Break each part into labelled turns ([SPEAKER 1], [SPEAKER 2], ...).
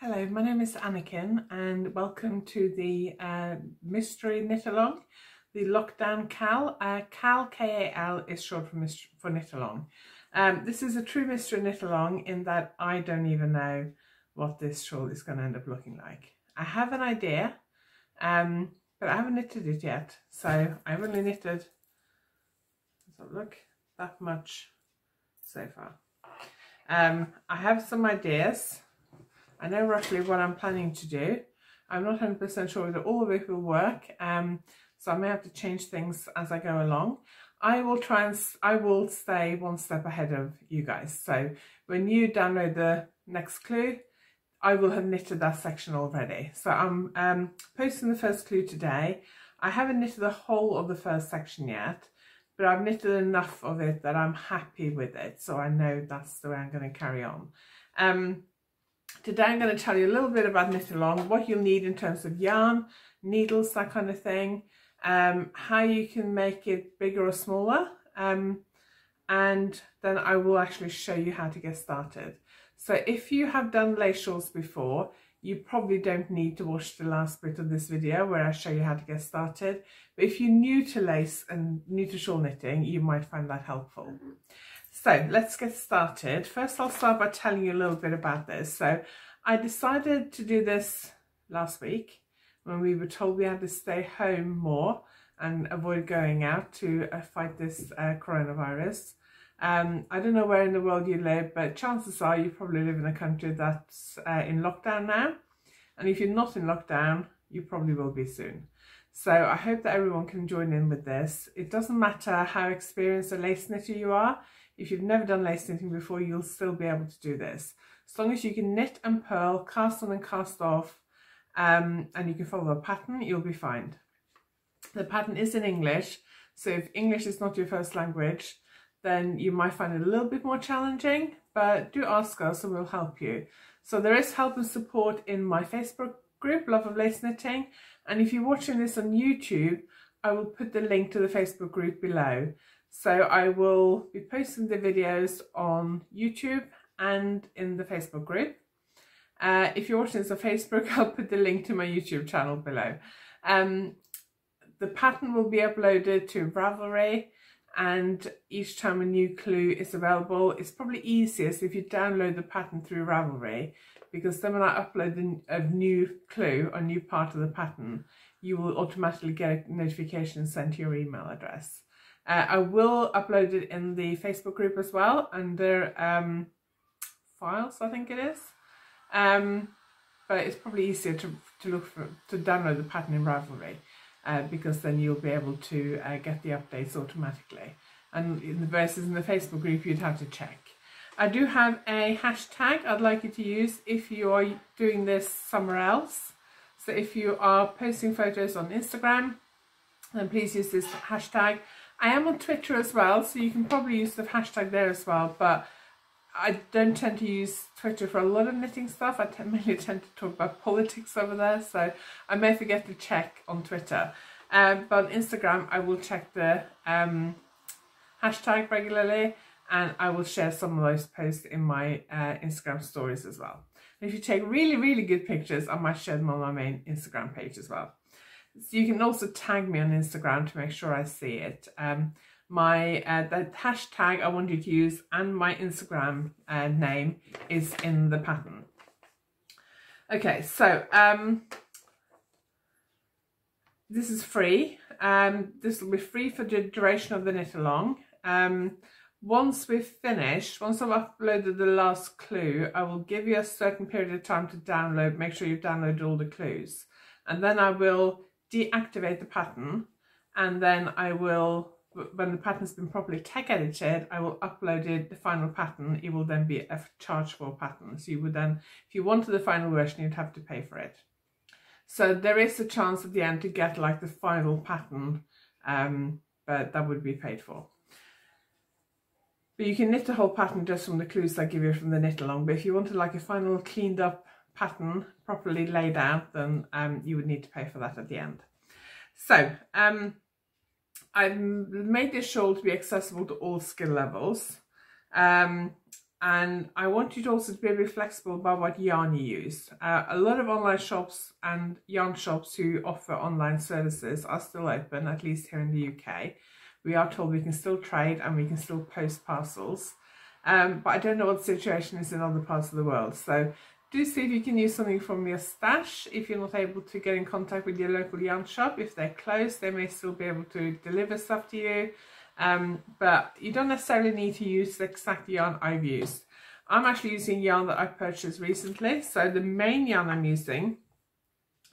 [SPEAKER 1] Hello, my name is Anniken and welcome to the Mystery Knitalong, the Lockdown Cal. Cal, K-A-L, is short for Knitalong. This is a true Mystery Knitalong in that I don't even know what this shawl is going to end up looking like. I have an idea, but I haven't knitted it yet. So I've only knitted, let's have a look, that much so far. I have some ideas. I know roughly what I'm planning to do. I'm not 100% sure that all of it will work, so I may have to change things as I go along. I will stay one step ahead of you guys. So when you download the next clue, I will have knitted that section already. So I'm posting the first clue today. I haven't knitted the whole of the first section yet, but I've knitted enough of it that I'm happy with it. So I know that's the way I'm going to carry on. Today I'm going to tell you a little bit about Knitalong, what you'll need in terms of yarn, needles, that kind of thing, how you can make it bigger or smaller, and then I will actually show you how to get started. So if you have done lace shawls before, you probably don't need to watch the last bit of this video where I show you how to get started. But if you're new to lace and new to shawl knitting, you might find that helpful. So let's get started. First, I'll start by telling you a little bit about this. So I decided to do this last week when we were told we had to stay home more and avoid going out to fight this coronavirus. I don't know where in the world you live, but chances are you probably live in a country that's in lockdown now. And if you're not in lockdown, you probably will be soon. So I hope that everyone can join in with this. It doesn't matter how experienced a lace knitter you are. If you've never done lace knitting before, you'll still be able to do this. As long as you can knit and purl, cast on and cast off, and you can follow a pattern, you'll be fine. The pattern is in English, so if English is not your first language, then you might find it a little bit more challenging, but do ask us and we'll help you. So there is help and support in my Facebook group, Love of Lace Knitting, and if you're watching this on YouTube, I will put the link to the Facebook group below. So I will be posting the videos on YouTube and in the Facebook group. If you're watching this on Facebook, I'll put the link to my YouTube channel below. The pattern will be uploaded to Ravelry, and each time a new clue is available, it's probably easiest if you download the pattern through Ravelry, because then when I upload a new clue, a new part of the pattern, you will automatically get a notification sent to your email address. I will upload it in the Facebook group as well under files, I think it is. But it's probably easier to download the pattern in Ravelry because then you'll be able to get the updates automatically. And versus in the Facebook group, you'd have to check. I do have a hashtag I'd like you to use if you are doing this somewhere else. So if you are posting photos on Instagram, then please use this hashtag. I am on Twitter as well, so you can probably use the hashtag there as well, but I don't tend to use Twitter for a lot of knitting stuff. I mainly tend to talk about politics over there, so I may forget to check on Twitter. But on Instagram, I will check the hashtag regularly, and I will share some of those posts in my Instagram stories as well. And if you take really, really good pictures, I might share them on my main Instagram page as well. So you can also tag me on Instagram to make sure I see it. The hashtag I want you to use and my Instagram name is in the pattern. Okay, so this is free. This will be free for the duration of the Knitalong. Once I've uploaded the last clue, I will give you a certain period of time to download, make sure you've downloaded all the clues. And then I will deactivate the pattern, and then I will, when the pattern's been properly tech edited, I will upload it, the final pattern. It will then be a charge for pattern. So you would then, if you wanted the final version, you'd have to pay for it. So there is a chance at the end to get like the final pattern, but that would be paid for. But you can knit the whole pattern just from the clues I give you from the Knitalong. But if you wanted like a final cleaned up pattern properly laid out, then you would need to pay for that at the end. So I've made this shawl to be accessible to all skill levels. And I want you to also be very flexible about what yarn you use. A lot of online shops and yarn shops who offer online services are still open, at least here in the UK. We are told we can still trade and we can still post parcels. But I don't know what the situation is in other parts of the world. So do see if you can use something from your stash if you're not able to get in contact with your local yarn shop. If they're closed, they may still be able to deliver stuff to you. But you don't necessarily need to use the exact yarn I've used. I'm actually using yarn that I purchased recently. So the main yarn I'm using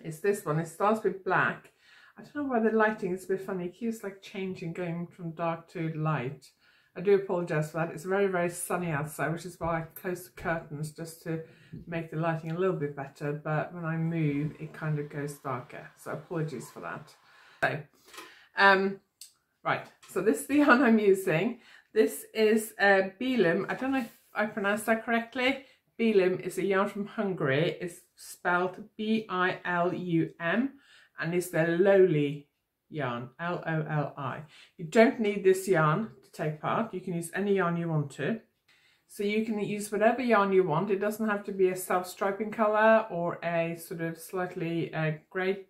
[SPEAKER 1] is this one. It starts with black. I don't know why the lighting is a bit funny. It keeps like changing, going from dark to light. I do apologise for that. It's very, very sunny outside, which is why I close the curtains just to make the lighting a little bit better. But when I move, it kind of goes darker. So apologies for that. So, right, so this is the yarn I'm using. This is Bilum. I don't know if I pronounced that correctly. Bilum is a yarn from Hungary. It's spelled B-I-L-U-M, and it's the lowly yarn, L-O-L-I. You don't need this yarn to take part. You can use any yarn you want to. So you can use whatever yarn you want. It doesn't have to be a self-striping colour or a sort of slightly gradiated.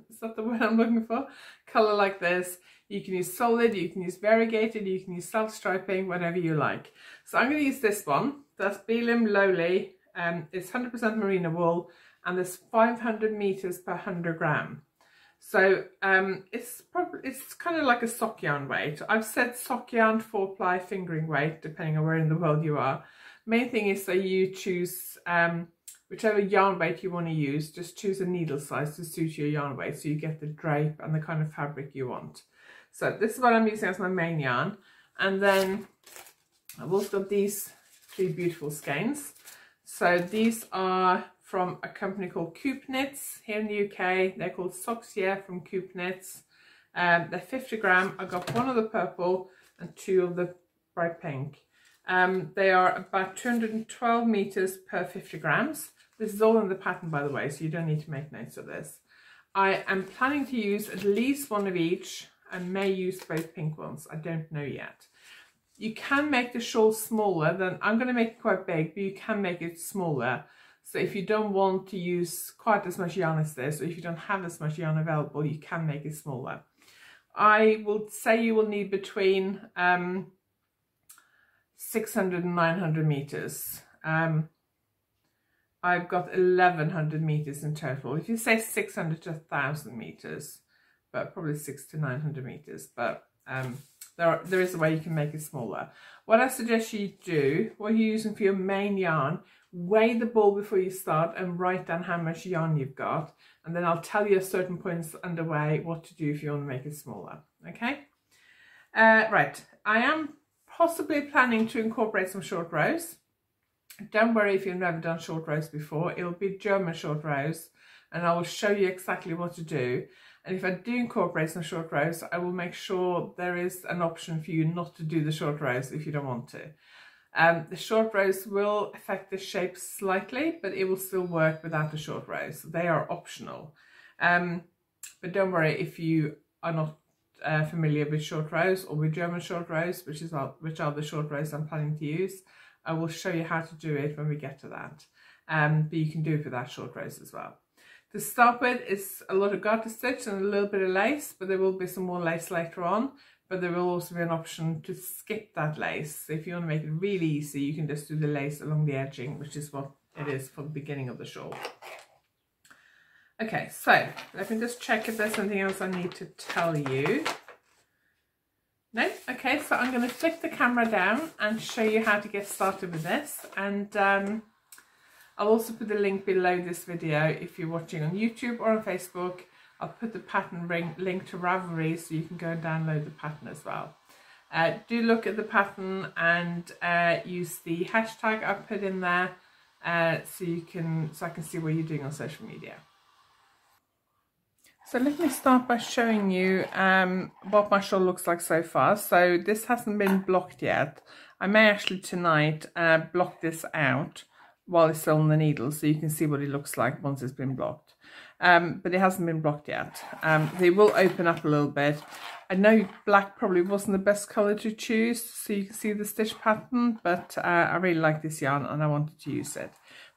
[SPEAKER 1] Is that the word I'm looking for? Colour like this. You can use solid, you can use variegated, you can use self-striping, whatever you like. So I'm going to use this one. That's Bilum Lowly. It's 100% merino wool and there's 500 meters per 100 gram. So it's kind of like a sock yarn weight. I've said sock yarn 4-ply fingering weight, depending on where in the world you are. Main thing is that you choose whichever yarn weight you want to use, just choose a needle size to suit your yarn weight so you get the drape and the kind of fabric you want. So this is what I'm using as my main yarn. And then I've also got these 3 beautiful skeins. So these are from a company called Coop Knits here in the UK. They're called Soxier from Coop Knits. They're 50 gram. I got 1 of the purple and 2 of the bright pink. They are about 212 meters per 50 grams. This is all in the pattern, by the way, so you don't need to make notes of this. I am planning to use at least 1 of each. I may use both pink ones. I don't know yet. You can make the shawl smaller. Then I'm going to make it quite big, but you can make it smaller. So if you don't want to use quite as much yarn as this, or if you don't have as much yarn available, you can make it smaller. I will say you will need between 600 and 900 meters. I've got 1100 meters in total. If you say 600 to 1000 meters, but probably 600 to 900 meters. But there is a way you can make it smaller. What I suggest you do, what you're using for your main yarn, weigh the ball before you start and write down how much yarn you've got. And then I'll tell you at certain points underway what to do if you want to make it smaller. Okay? Right, I am possibly planning to incorporate some short rows. Don't worry if you've never done short rows before. It'll be German short rows and I will show you exactly what to do. And if I do incorporate some short rows, I will make sure there is an option for you not to do the short rows if you don't want to. The short rows will affect the shape slightly, but it will still work without the short rows. They are optional. But don't worry if you are not familiar with short rows or with German short rows, which are the short rows I'm planning to use. I will show you how to do it when we get to that. But you can do it without short rows as well. To start with, it's a lot of garter stitch and a little bit of lace, but there will be some more lace later on. But there will also be an option to skip that lace. So if you want to make it really easy, you can just do the lace along the edging, which is what it is for the beginning of the shawl. Okay, so let me just check if there's something else I need to tell you. No? Okay, so I'm going to flick the camera down and show you how to get started with this. And I'll also put the link below this video if you're watching on YouTube or on Facebook. I'll put the pattern link to Ravelry so you can go and download the pattern as well. Do look at the pattern and use the hashtag I've put in there so I can see what you're doing on social media. So let me start by showing you what my shawl looks like so far. So this hasn't been blocked yet. I may actually tonight block this out while it's still on the needle so you can see what it looks like once it's been blocked. But it hasn't been blocked yet. They will open up a little bit. I know black probably wasn't the best colour to choose so you can see the stitch pattern, but I really like this yarn and I wanted to use it.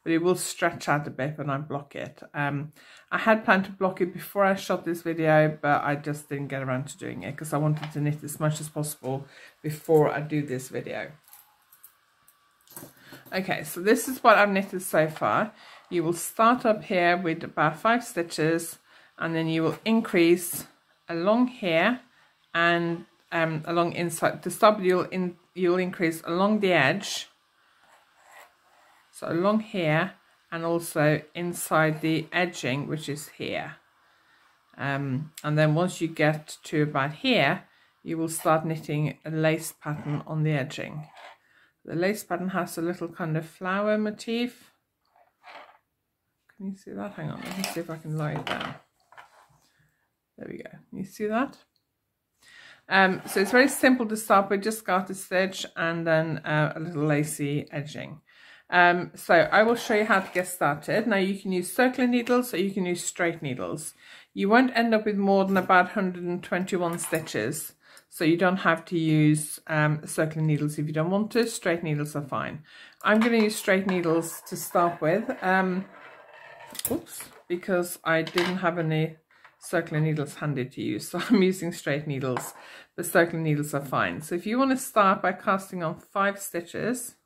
[SPEAKER 1] But it will stretch out a bit when I block it. I had planned to block it before I shot this video, but I just didn't get around to doing it because I wanted to knit as much as possible before I do this video. Okay, so this is what I've knitted so far. You will start up here with about 5 stitches and then you will increase along here and along inside. To start with, you'll increase along the edge, so along here, and also inside the edging, which is here. And then once you get to about here, you will start knitting a lace pattern on the edging. The lace pattern has a little kind of flower motif. Can you see that? Hang on, let me see if I can lie it down. There we go. You see that? So it's very simple to start with, just garter stitch and then a little lacy edging. So I will show you how to get started. Now you can use circular needles or you can use straight needles. You won't end up with more than about 121 stitches. So you don't have to use circular needles if you don't want to. Straight needles are fine. I'm going to use straight needles to start with. Oops, because I didn't have any circular needles handy to use, so I'm using straight needles, but circular needles are fine. So if you want to start by casting on 5 stitches,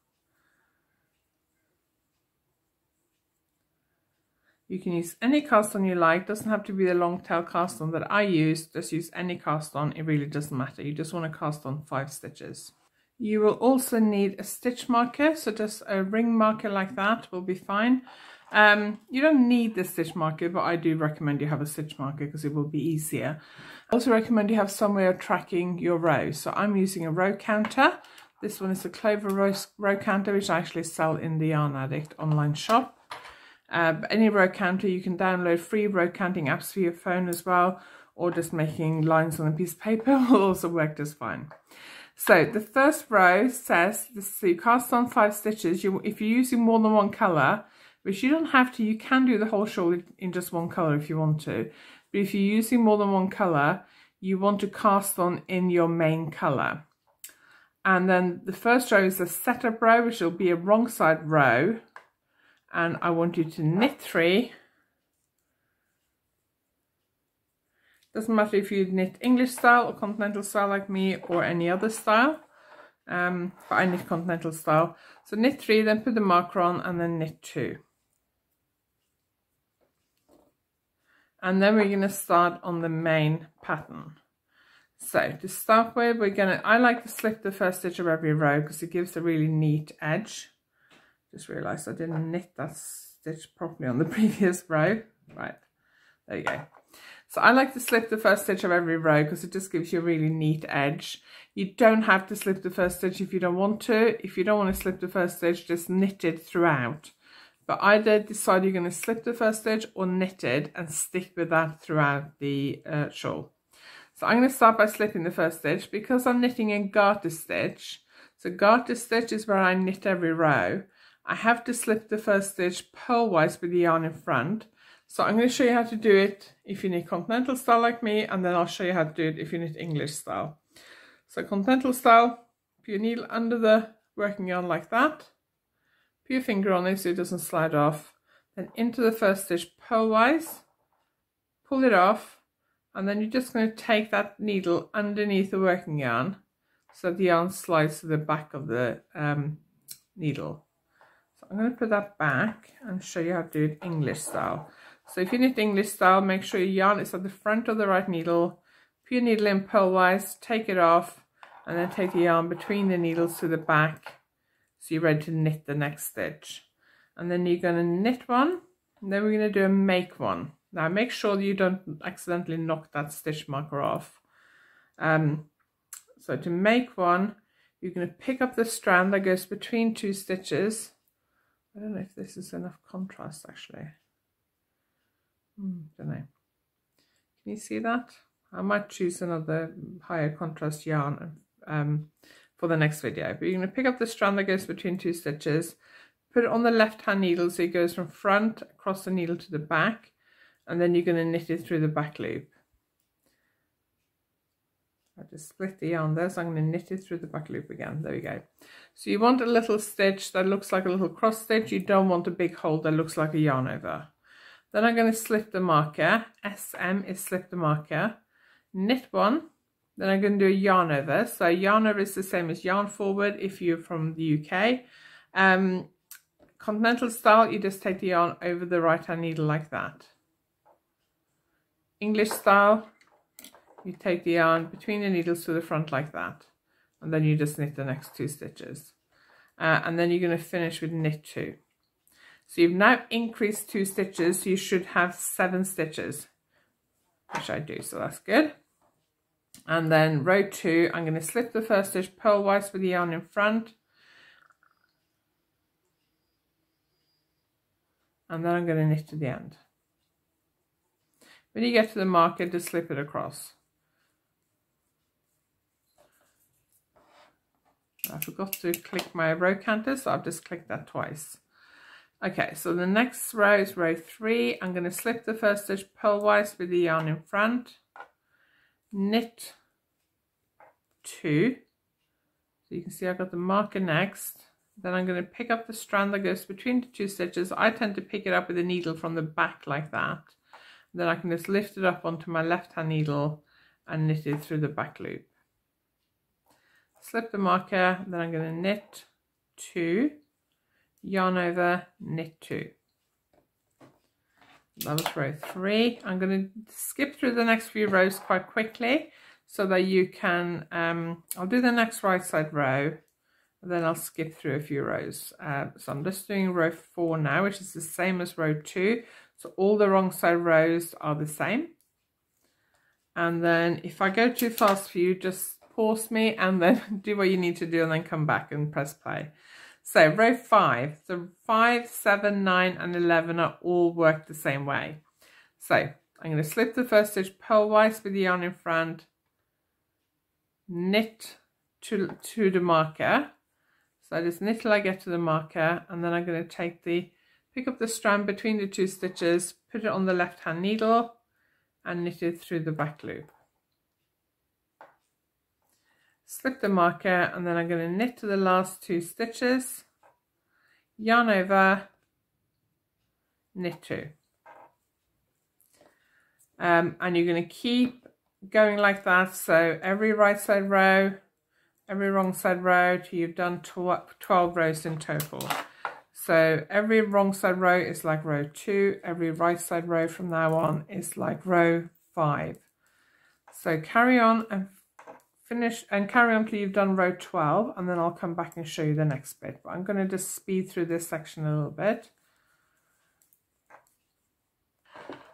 [SPEAKER 1] you can use any cast on you like. Doesn't have to be the long tail cast on that I use, just use any cast on, it really doesn't matter. You just want to cast on 5 stitches. You will also need a stitch marker, so just a ring marker like that will be fine. You don't need the stitch marker, but I do recommend you have a stitch marker because it will be easier. I also recommend you have some way of tracking your rows. So I'm using a row counter. This one is a clover row counter, which I actually sell in the YarnAddict online shop. But any row counter, you can download free row counting apps for your phone as well, or just making lines on a piece of paper will also work just fine. So the first row says, so you cast on 5 stitches. If you're using more than one colour, which you don't have to, you can do the whole shawl in just one colour if you want to. But if you're using more than one colour, you want to cast on in your main colour. And then the first row is a setup row, which will be a wrong side row. And I want you to knit 3. Doesn't matter if you knit English style or continental style like me or any other style. But I knit continental style. So knit 3, then put the marker on and then knit 2. And then we're going to start on the main pattern. So to start with, I like to slip the first stitch of every row because it gives a really neat edge. Just realised I didn't knit that stitch properly on the previous row. Right, there you go. So I like to slip the first stitch of every row because it just gives you a really neat edge. You don't have to slip the first stitch if you don't want to. If you don't want to slip the first stitch, just knit it throughout. But either decide you're going to slip the first stitch or knit it and stick with that throughout the shawl. So I'm going to start by slipping the first stitch because I'm knitting in garter stitch. So garter stitch is where I knit every row. I have to slip the first stitch purlwise with the yarn in front. So I'm going to show you how to do it if you knit continental style like me, and then I'll show you how to do it if you knit English style. So continental style, put your needle under the working yarn like that. Put your finger on it so it doesn't slide off. Then into the first stitch purlwise, pull it off, and then you're just going to take that needle underneath the working yarn so the yarn slides to the back of the needle. So I'm going to put that back and show you how to do it English style. So if you knit English style, make sure your yarn is at the front of the right needle. Put your needle in purlwise, take it off, and then take the yarn between the needles to the back so you're ready to knit the next stitch. And then you're going to knit one, and then we're going to do a make one. Now make sure you don't accidentally knock that stitch marker off. So to make one, you're going to pick up the strand that goes between 2 stitches. I don't know if this is enough contrast actually. Don't know. Can you see that? I might choose another higher contrast yarn for the next video. But you're going to pick up the strand that goes between 2 stitches, put it on the left hand needle so it goes from front across the needle to the back, and then you're going to knit it through the back loop. I just split the yarn there, so I'm going to knit it through the back loop again. There we go. So you want a little stitch that looks like a little cross stitch. You don't want a big hole that looks like a yarn over. Then I'm going to slip the marker. SM is slip the marker. Knit one. Then I'm going to do a yarn over. So yarn over is the same as yarn forward if you're from the UK. Continental style, you just take the yarn over the right hand needle like that. English style, you take the yarn between the needles to the front like that, and then you just knit the next 2 stitches, and then you're going to finish with knit 2. So you've now increased 2 stitches, so you should have 7 stitches, which I do, so that's good. And then row 2, I'm going to slip the first stitch purlwise with the yarn in front, and then I'm going to knit to the end. When you get to the marker, just slip it across. I forgot to click my row counter, so I've just clicked that twice. Okay, so the next row is row 3. I'm going to slip the first stitch purlwise with the yarn in front, knit 2. So you can see I've got the marker next. Then I'm going to pick up the strand that goes between the 2 stitches. I tend to pick it up with a needle from the back like that. Then I can just lift it up onto my left hand needle and knit it through the back loop. Slip the marker, then I'm going to knit 2, yarn over, knit 2. That was row 3. I'm going to skip through the next few rows quite quickly so that you can, I'll do the next right side row, and then I'll skip through a few rows. So I'm just doing row 4 now, which is the same as row 2. So all the wrong side rows are the same. And then if I go too fast for you, just pause me and then do what you need to do and then come back and press play. So row 5, so 5, 7, 9 and 11 are all worked the same way. So I'm going to slip the first stitch purlwise with the yarn in front, knit to the marker. So I just knit till I get to the marker, and then I'm going to pick up the strand between the 2 stitches, put it on the left hand needle and knit it through the back loop. Slip the marker, and then I'm going to knit to the last 2 stitches, yarn over, knit 2. And you're going to keep going like that, so every right side row, every wrong side row till you've done 12 rows in total. So every wrong side row is like row 2, every right side row from now on is like row 5. So carry on and finish, and carry on till you've done row 12, and then I'll come back and show you the next bit. But I'm going to just speed through this section a little bit.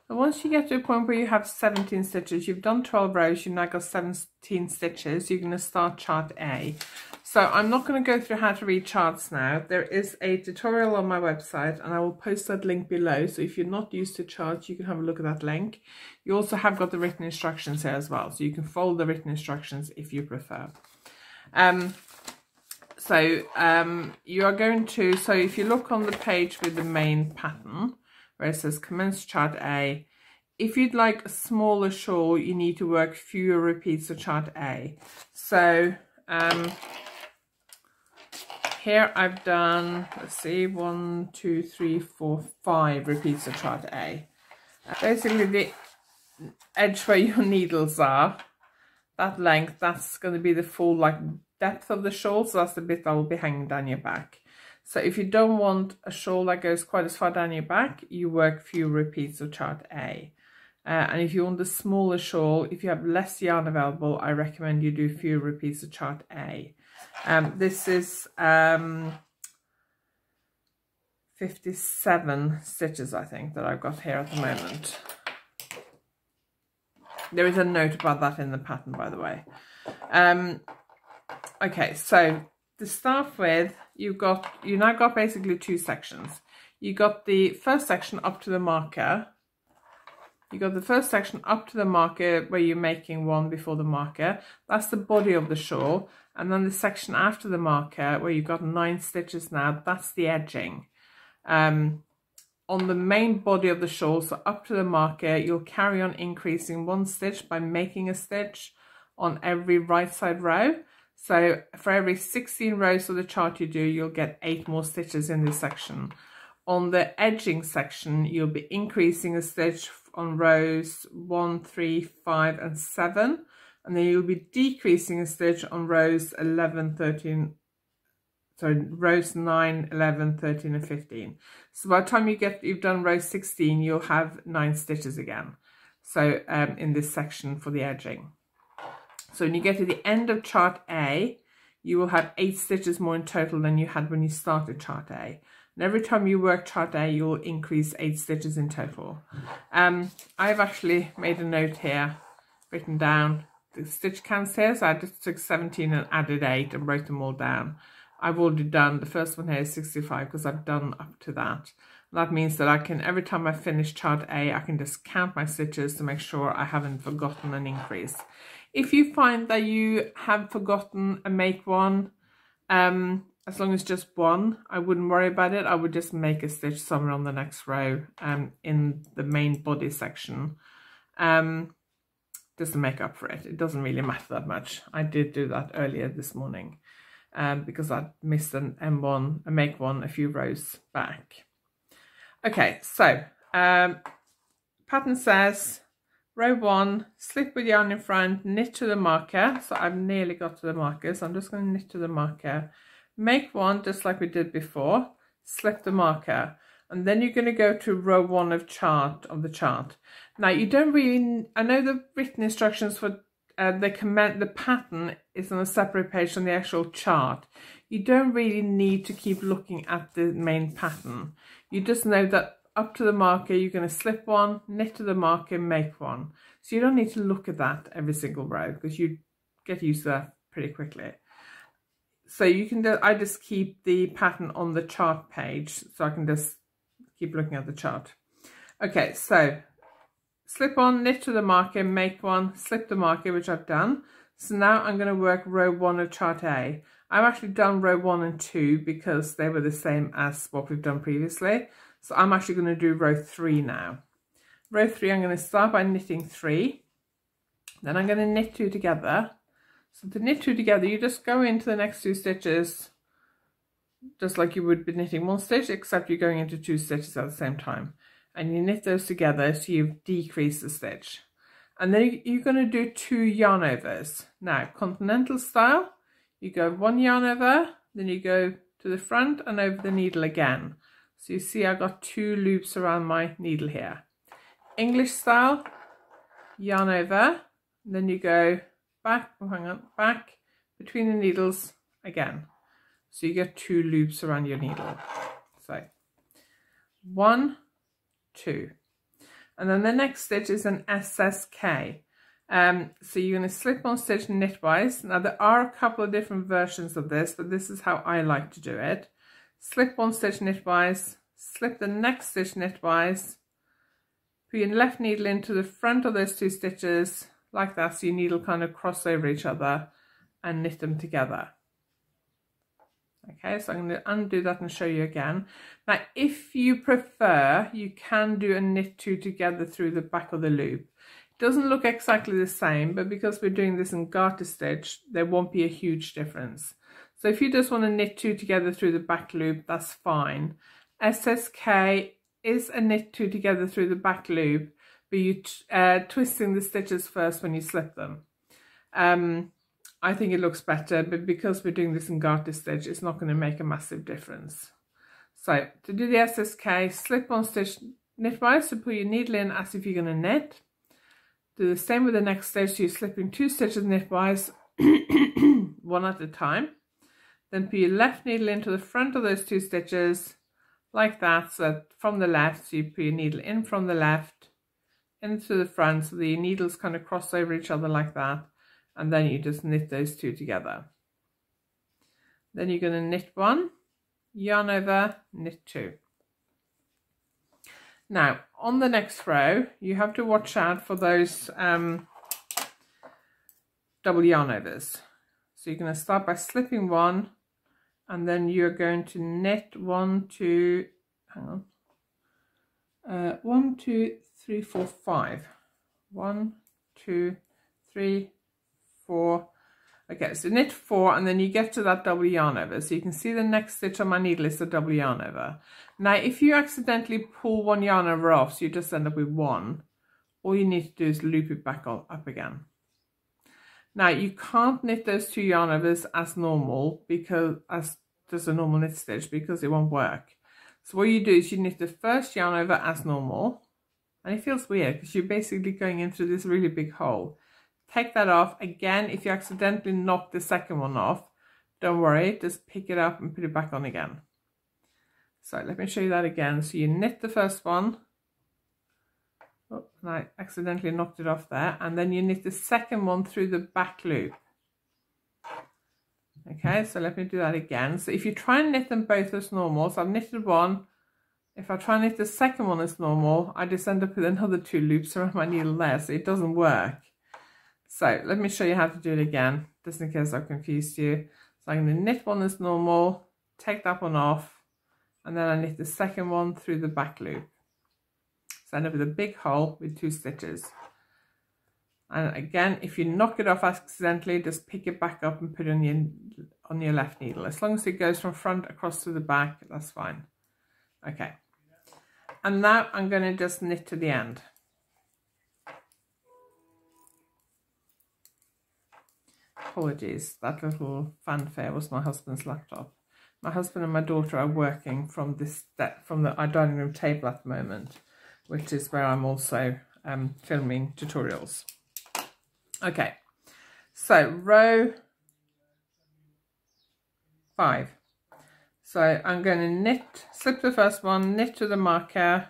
[SPEAKER 1] So once you get to a point where you have 17 stitches, you've done 12 rows, you've now got 17 stitches, you're going to start chart A. So I'm not going to go through how to read charts now. There is a tutorial on my website and I will post that link below. So if you're not used to charts, you can have a look at that link. You also have got the written instructions here as well. So you can follow the written instructions if you prefer. You are going to, so if you look on the page with the main pattern, where it says commence chart A, if you'd like a smaller shawl, you need to work fewer repeats of chart A. So here I've done, let's see, 1, 2, 3, 4, 5 repeats of chart A. Basically the edge where your needles are, that length, that's going to be the full like depth of the shawl, so that's the bit that will be hanging down your back. So if you don't want a shawl that goes quite as far down your back, you work few repeats of chart A. And if you want a smaller shawl, if you have less yarn available, I recommend you do few repeats of chart A. This is 57 stitches, I think, that I've got here at the moment. There is a note about that in the pattern, by the way. Okay, so to start with, you now got basically 2 sections. You got the first section up to the marker. You got the first section up to the marker where you're making one before the marker. That's the body of the shawl. And then the section after the marker where you've got 9 stitches now, that's the edging. On the main body of the shawl, so up to the marker, you'll carry on increasing 1 stitch by making a stitch. on every right side row. So for every 16 rows of the chart you do, you'll get 8 more stitches in this section. On the edging section, you'll be increasing a stitch on rows 1, 3, 5 and 7, and then you'll be decreasing a stitch on rows 11, 13, sorry, rows 9, 11, 13 and 15. So by the time you've done row 16, you'll have 9 stitches again. So in this section for the edging. So when you get to the end of chart A, you will have 8 stitches more in total than you had when you started chart A. And every time you work chart A, you'll increase 8 stitches in total. I've actually made a note here, written down the stitch counts here. So I just took 17 and added 8 and wrote them all down. I've already done, the first one here is 65 because I've done up to that. That means that I can, every time I finish chart A, I can just count my stitches to make sure I haven't forgotten an increase. If you find that you have forgotten a make one, as long as just one, I wouldn't worry about it. I would just make a stitch somewhere on the next row in the main body section, just to make up for it. It doesn't really matter that much. I did do that earlier this morning because I missed a make one a few rows back. Okay, so pattern says row 1, slip with yarn in front, knit to the marker. So I've nearly got to the marker, so I'm just going to knit to the marker. Make one just like we did before, slip the marker, and then you're going to go to row 1 of the chart. Now you don't really, I know the written instructions for the pattern is on a separate page from the actual chart. You don't really need to keep looking at the main pattern. You just know that up to the marker you're going to slip one, knit to the marker, make one. So you don't need to look at that every single row because you get used to that pretty quickly. So you can I just keep the pattern on the chart page, so I can just keep looking at the chart. Okay, so slip on, knit to the marker, make one, slip the marker, which I've done. So now I'm going to work row 1 of chart A. I've actually done row 1 and 2 because they were the same as what we've done previously. So I'm actually going to do row 3 now. Row 3, I'm going to start by knitting 3. Then I'm going to knit 2 together. So to knit 2 together, you just go into the next 2 stitches, just like you would be knitting 1 stitch, except you're going into 2 stitches at the same time. And you knit those together, so you've decreased the stitch. And then you're going to do 2 yarn overs. Now, continental style, you go 1 yarn over, then you go to the front and over the needle again. So you see I've got 2 loops around my needle here. English style, yarn over, then you go back, back between the needles again. So you get 2 loops around your needle. So 1, 2. And then the next stitch is an SSK. So you're going to slip on stitch knitwise. Now there are a couple of different versions of this, but this is how I like to do it. Slip one stitch knitwise, slip the next stitch knitwise, put your left needle into the front of those 2 stitches like that, so your needle kind of cross over each other and knit them together. Okay, so I'm going to undo that and show you again. Now if you prefer, you can do a knit 2 together through the back of the loop. It doesn't look exactly the same, but because we're doing this in garter stitch, there won't be a huge difference. So if you just want to knit 2 together through the back loop, that's fine. SSK is a knit 2 together through the back loop, but you're twisting the stitches first when you slip them. I think it looks better, but because we're doing this in garter stitch, it's not going to make a massive difference. So to do the SSK, slip on stitch knitwise, so put your needle in as if you're going to knit. Do the same with the next stitch, so you're slipping 2 stitches knitwise, one at a time. Then put your left needle into the front of those 2 stitches, like that, so from the left, so you put your needle in from the left, into the front, so the needles kind of cross over each other like that, and then you just knit those 2 together. Then you're going to knit 1, yarn over, knit 2. Now on the next row you have to watch out for those double yarn overs. So you're going to start by slipping 1, and then you're going to knit 1, 2, hang on, 1, 2, 3, 4, 5. 1, 2, 3, 4. Okay, so knit 4 and then you get to that double yarn over. So you can see the next stitch on my needle is the double yarn over. Now if you accidentally pull one yarn over off, so you just end up with 1, all you need to do is loop it back up again. Now you can't knit those 2 yarn overs as normal, because as just a normal knit stitch, because it won't work. So what you do is you knit the first yarn over as normal, and it feels weird because you're basically going in through this really big hole. Take that off. Again, if you accidentally knock the second one off, don't worry, just pick it up and put it back on again. So let me show you that again. So you knit the first one. Oh, and I accidentally knocked it off there. And then you knit the second one through the back loop. Okay, so let me do that again. So if you try and knit them both as normal, so I've knitted one. If I try and knit the second one as normal, I just end up with another 2 loops around my needle there, so it doesn't work. So let me show you how to do it again, just in case I've confused you. So I'm going to knit one as normal, take that one off, and then I knit the second one through the back loop. So I end up with a big hole with 2 stitches. And again, if you knock it off accidentally, just pick it back up and put it on your left needle. As long as it goes from front across to the back, that's fine. Okay. And now I'm going to just knit to the end. Apologies, that little fanfare was my husband's laptop. My husband and my daughter are working from our dining room table at the moment, which is where I'm also filming tutorials. Okay, so row 5. So I'm going to knit, slip the first one, knit to the marker.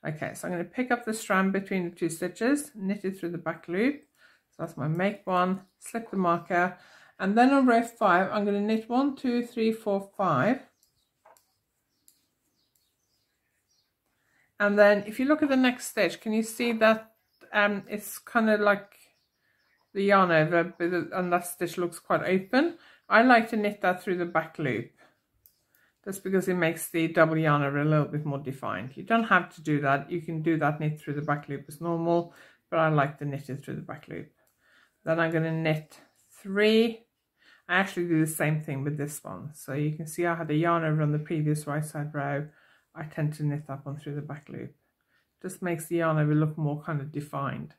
[SPEAKER 1] Okay, so I'm going to pick up the strand between the 2 stitches, knit it through the back loop. So that's my make 1, slip the marker, and then on row 5, I'm going to knit 1, 2, 3, 4, 5. And then if you look at the next stitch, can you see that it's kind of like the yarn over, and that stitch looks quite open? I like to knit that through the back loop, just because it makes the double yarn over a little bit more defined. You don't have to do that. You can do that knit through the back loop as normal, but I like to knit it through the back loop. Then I'm going to knit 3. I actually do the same thing with this one. So you can see I had a yarn over on the previous right side row. I tend to knit that one through the back loop. Just makes the yarn over look more kind of defined.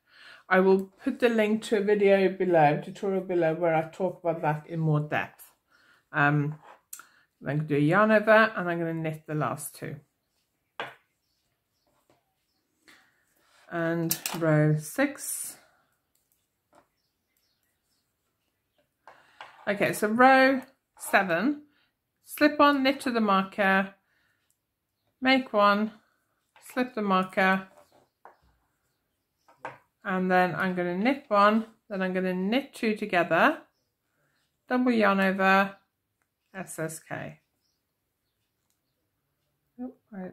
[SPEAKER 1] I will put the link to a video below, tutorial below, where I talk about that in more depth. I'm going to do a yarn over, and I'm going to knit the last 2. And row 6. Okay, so row 7, slip on, knit to the marker, make 1, slip the marker, and then I'm going to knit 1, then I'm going to knit 2 together, double yarn over, SSK. Oh, I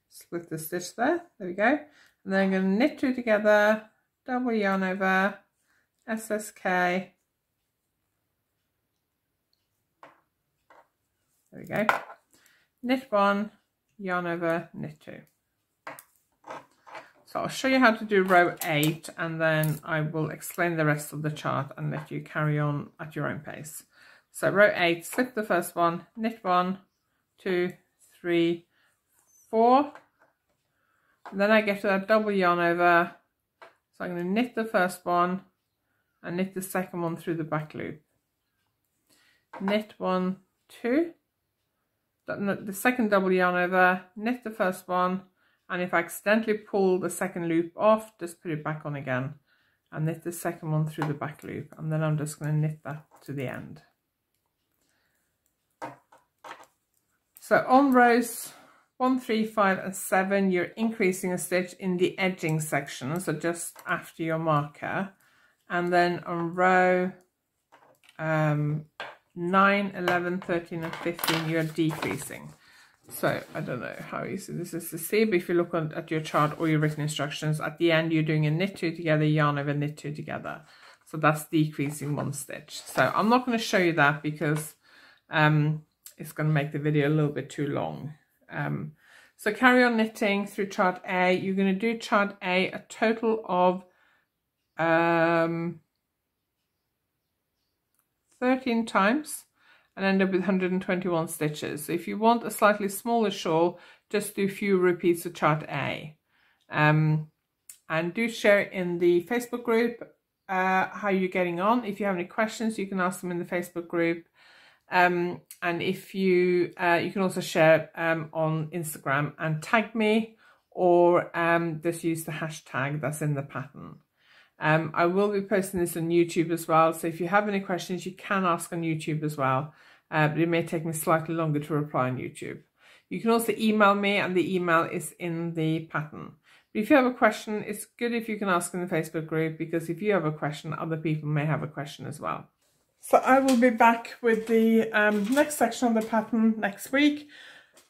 [SPEAKER 1] split the stitch there. There we go. And then I'm going to knit 2 together, double yarn over, SSK. There we go. Knit 1, yarn over, knit 2. So I'll show you how to do row 8, and then I will explain the rest of the chart and let you carry on at your own pace. So row 8, slip the first one, knit 1, 2, 3, 4. And then I get to that double yarn over. So I'm going to knit the first one and knit the second one through the back loop. Knit 1, 2. The second double yarn over, knit the first one, and if I accidentally pull the second loop off, just put it back on again and knit the second one through the back loop, and then I'm just going to knit that to the end. So on rows 1, 3, 5 and 7, you're increasing a stitch in the edging section, so just after your marker, and then on row 9, 11, 13 and 15 you're decreasing. So I don't know how easy this is to see, but if you look at your chart or your written instructions, at the end you're doing a knit 2 together, yarn over, knit 2 together. So that's decreasing 1 stitch. So I'm not going to show you that because it's going to make the video a little bit too long. So So carry on knitting through chart A. You're going to do chart A a total of 13 times and end up with 121 stitches. So if you want a slightly smaller shawl, just do fewer repeats of chart A. And do share in the Facebook group how you're getting on. If you have any questions, you can ask them in the Facebook group. And if you can also share on Instagram and tag me, or just use the hashtag that's in the pattern. I will be posting this on YouTube as well, so if you have any questions you can ask on YouTube as well, but it may take me slightly longer to reply on YouTube. You can also email me, and the email is in the pattern. But if you have a question, it's good if you can ask in the Facebook group, because if you have a question, other people may have a question as well. So I will be back with the next section of the pattern next week,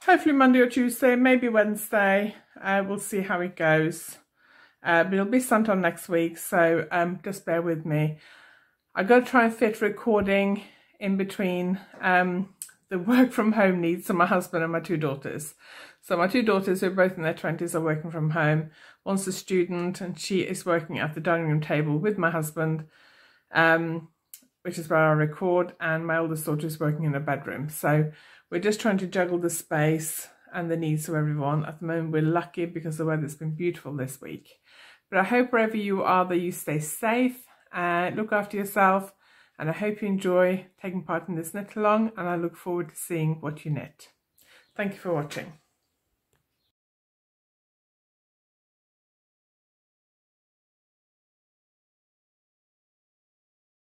[SPEAKER 1] hopefully Monday or Tuesday, maybe Wednesday. We'll see how it goes. But it'll be sometime next week, so just bear with me. I've got to try and fit recording in between the work from home needs of my husband and my two daughters. So my two daughters, who are both in their 20s, are working from home. One's a student and she is working at the dining room table with my husband, which is where I record, and my oldest daughter is working in her bedroom. So we're just trying to juggle the space and the needs of everyone. At the moment we're lucky because the weather's been beautiful this week. But I hope wherever you are that you stay safe, look after yourself, and I hope you enjoy taking part in this knit along, and I look forward to seeing what you knit. Thank you for watching.